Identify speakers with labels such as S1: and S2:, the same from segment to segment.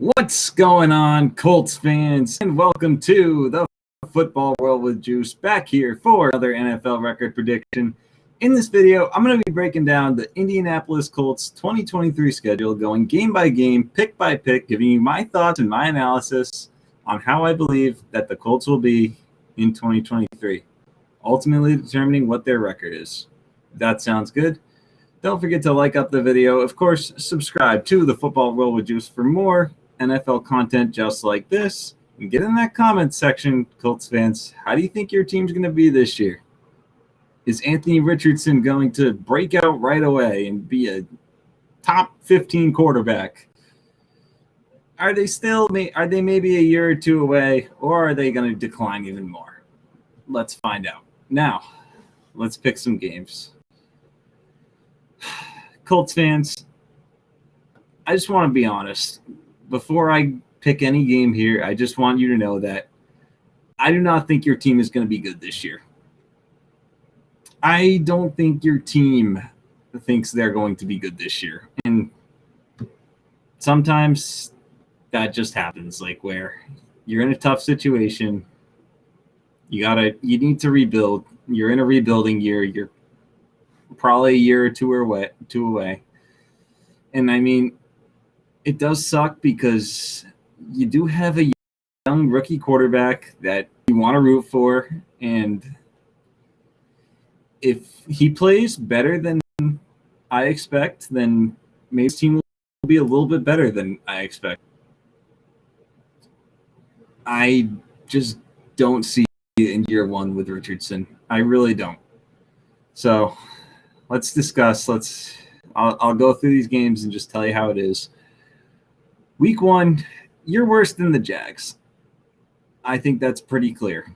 S1: What's going on, Colts fans? And welcome to the Football World with Juice, back here for another NFL record prediction. In this video, I'm going to be breaking down the Indianapolis Colts 2023 schedule, going game by game, pick by pick, giving you my thoughts and my analysis on how I believe that the Colts will be in 2023, ultimately determining what their record is. If that sounds good, don't forget to like up the video. Of course, subscribe to the Football World with Juice for more NFL content just like this. And get in that comment section, Colts fans. How do you think your team's going to be this year? Is Anthony Richardson going to break out right away and be a top 15 quarterback? Are they maybe a year or two away, or are they going to decline even more? Let's find out. Now, let's pick some games. Colts fans, I just want to be honest. Before I pick any game here, I just want you to know that I do not think your team is going to be good this year. I don't think your team thinks they're going to be good this year. And sometimes that just happens, like where you're in a tough situation. You need to rebuild. You're in a rebuilding year. You're probably a year or two away. And I mean, it does suck because you do have a young rookie quarterback that you want to root for. And if he plays better than I expect, then maybe his team will be a little bit better than I expect. I just don't see it in year one with Richardson. I really don't. So let's discuss. I'll go through these games and just tell you how it is. Week 1, you're worse than the Jags. I think that's pretty clear.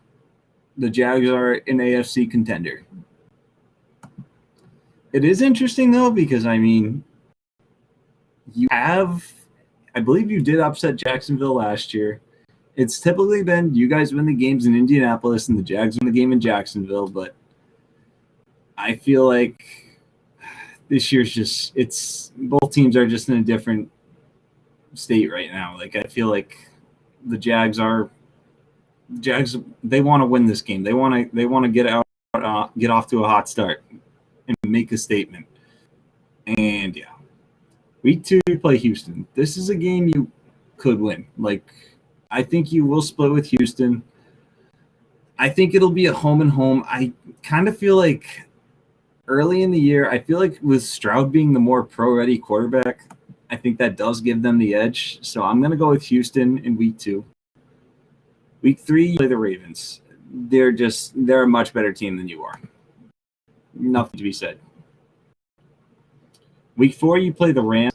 S1: The Jags are an AFC contender. It is interesting, though, because, I mean, I believe you did upset Jacksonville last year. It's typically been you guys win the games in Indianapolis and the Jags win the game in Jacksonville, but I feel like this year's both teams are just in a different state right now. Like, I feel like the Jags, they want to win this game. They want to get off to a hot start and make a statement. And yeah, week 2 you play Houston. This is a game you could win. Like, I think you will split with Houston. I think it'll be a home and home. I kind of feel like early in the year, I feel like with Stroud being the more pro-ready quarterback, I think that does give them the edge. So I'm going to go with Houston in week 2. Week 3, you play the Ravens. They're a much better team than you are. Nothing to be said. Week 4, you play the Rams.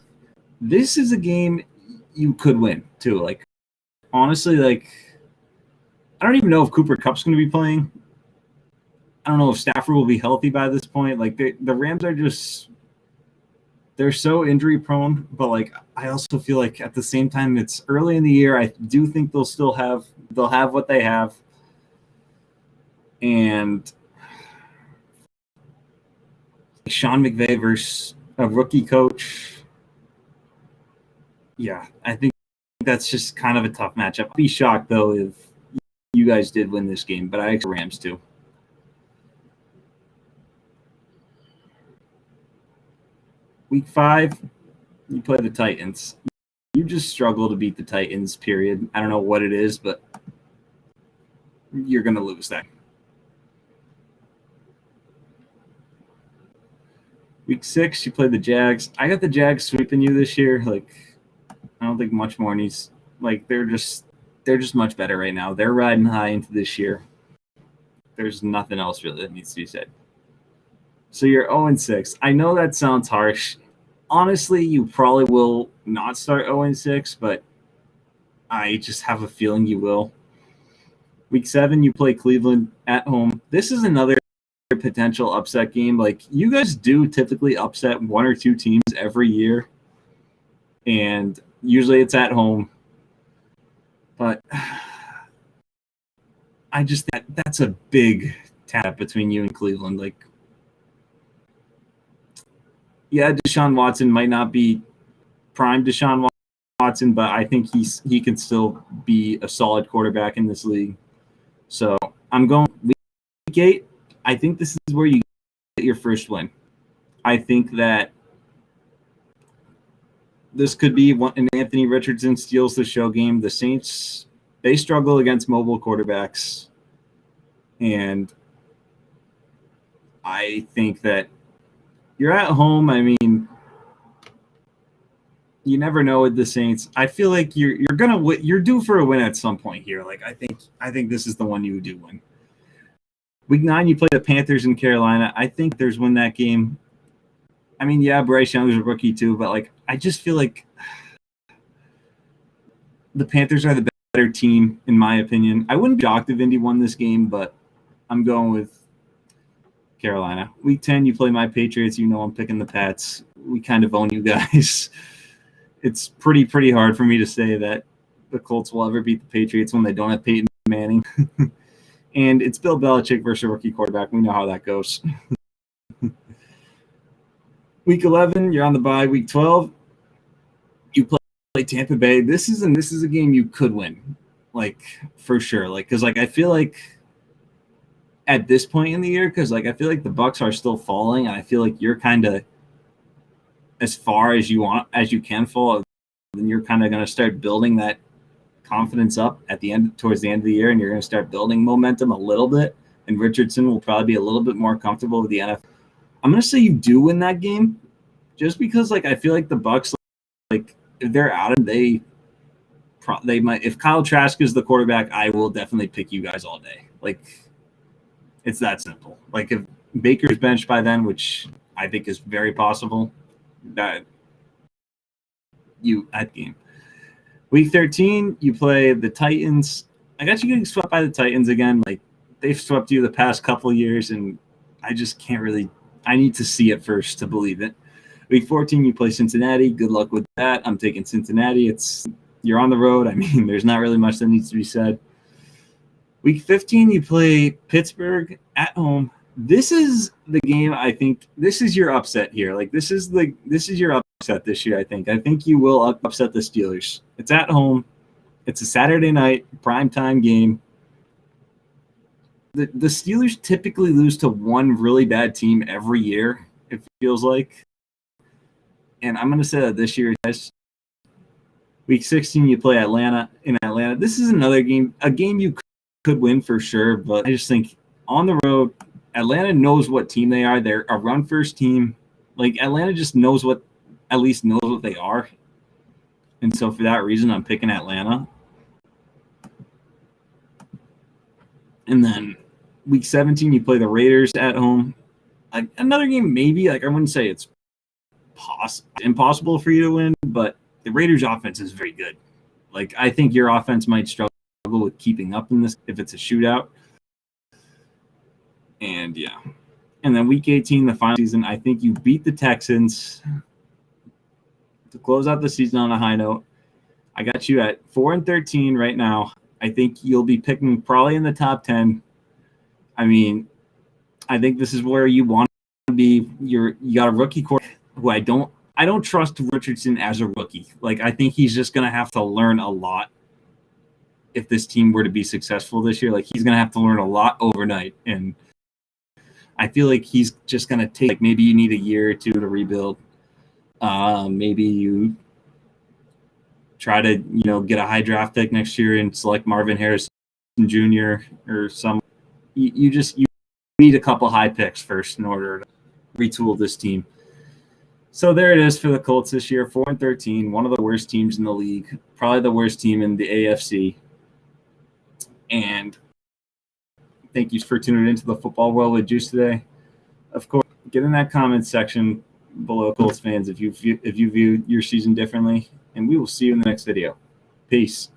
S1: This is a game you could win too. Like, honestly, like, I don't even know if Cooper Kupp's going to be playing. I don't know if Stafford will be healthy by this point. Like, the Rams are they're so injury prone, but like, I also feel like at the same time, it's early in the year. I do think they'll have what they have. And Sean McVay versus a rookie coach. Yeah, I think that's just kind of a tough matchup. I'd be shocked though if you guys did win this game, but I expect Rams too. Week 5, you play the Titans. You just struggle to beat the Titans, period. I don't know what it is, but you're going to lose that. Week 6, you play the Jags. I got the Jags sweeping you this year. Like, I don't think much more needs. Like, they're just much better right now. They're riding high into this year. There's nothing else really that needs to be said. So you're 0-6. I know that sounds harsh. Honestly, you probably will not start 0-6, but I just have a feeling you will. Week 7, you play Cleveland at home. This is another potential upset game. Like, you guys do typically upset 1 or 2 teams every year, and usually it's at home. But I just think that's a big tap between you and Cleveland. Like, yeah, Deshaun Watson might not be prime Deshaun Watson, but I think he can still be a solid quarterback in this league. So I'm going week 8. I think this is where you get your first win. I think that this could be an Anthony Richardson steals the show game. The Saints, they struggle against mobile quarterbacks. And I think that you're at home. I mean, you never know with the Saints. I feel like you're due for a win at some point here. Like I think this is the one you do win. Week 9, you play the Panthers in Carolina. I think there's win that game. I mean, yeah, Bryce Young's a rookie too, but like I just feel like the Panthers are the better team in my opinion. I wouldn't be shocked if Indy won this game, but I'm going with Carolina. Week 10, you play my Patriots. You know I'm picking the Pats. We kind of own you guys. It's pretty hard for me to say that the Colts will ever beat the Patriots when they don't have Peyton Manning. And it's Bill Belichick versus a rookie quarterback. We know how that goes. Week 11, you're on the bye. Week 12, you play Tampa Bay. This is a game you could win, like for sure. Like because like I feel like at this point in the year, because like I feel like the Bucs are still falling, and I feel like you're kind of as far as you can fall, then you're kind of going to start building that confidence up towards the end of the year, and you're going to start building momentum a little bit. And Richardson will probably be a little bit more comfortable with the NFL. I'm going to say you do win that game, just because like I feel like the Bucs, like if they're out of they might. If Kyle Trask is the quarterback, I will definitely pick you guys all day. Like it's that simple. Like if Baker's benched by then, which I think is very possible, that you at game. Week 13, you play the Titans. I got you getting swept by the Titans again. Like they've swept you the past couple of years, and I just can't really. I need to see it first to believe it. Week 14, you play Cincinnati. Good luck with that. I'm taking Cincinnati. You're on the road. I mean, there's not really much that needs to be said. Week 15, you play Pittsburgh at home. This is the game. I think this is your upset here. Like this is your upset this year. I think you will upset the Steelers. It's at home. It's a Saturday night primetime game. The Steelers typically lose to one really bad team every year. It feels like, and I'm going to say that this year, guys. Week 16, you play Atlanta in Atlanta. This is another game, a game you could win for sure, but I just think on the road, Atlanta knows what team they are. They're a run-first team. Like, Atlanta just at least knows what they are. And so for that reason, I'm picking Atlanta. And then week 17, you play the Raiders at home. Another game, maybe. Like, I wouldn't say it's impossible for you to win, but the Raiders' offense is very good. Like, I think your offense might struggle with keeping up in this if it's a shootout. And, yeah. And then week 18, the final season, I think you beat the Texans to close out the season on a high note. I got you at 4-13 right now. I think you'll be picking probably in the top 10. I mean, I think this is where you want to be. You got a rookie quarterback who I don't trust Richardson as a rookie. Like, I think he's just going to have to learn a lot if this team were to be successful this year. Like, he's going to have to learn a lot overnight. And I feel like he's just going to take, like, maybe you need a year or two to rebuild. Maybe you try to, get a high draft pick next year and select Marvin Harrison Jr. or some. You need a couple high picks first in order to retool this team. So there it is for the Colts this year, 4-13, one of the worst teams in the league, probably the worst team in the AFC. And thank you for tuning into the Football World with Juice today. Of course, get in that comment section below, Colts fans, if you view your season differently, and we will see you in the next video. Peace.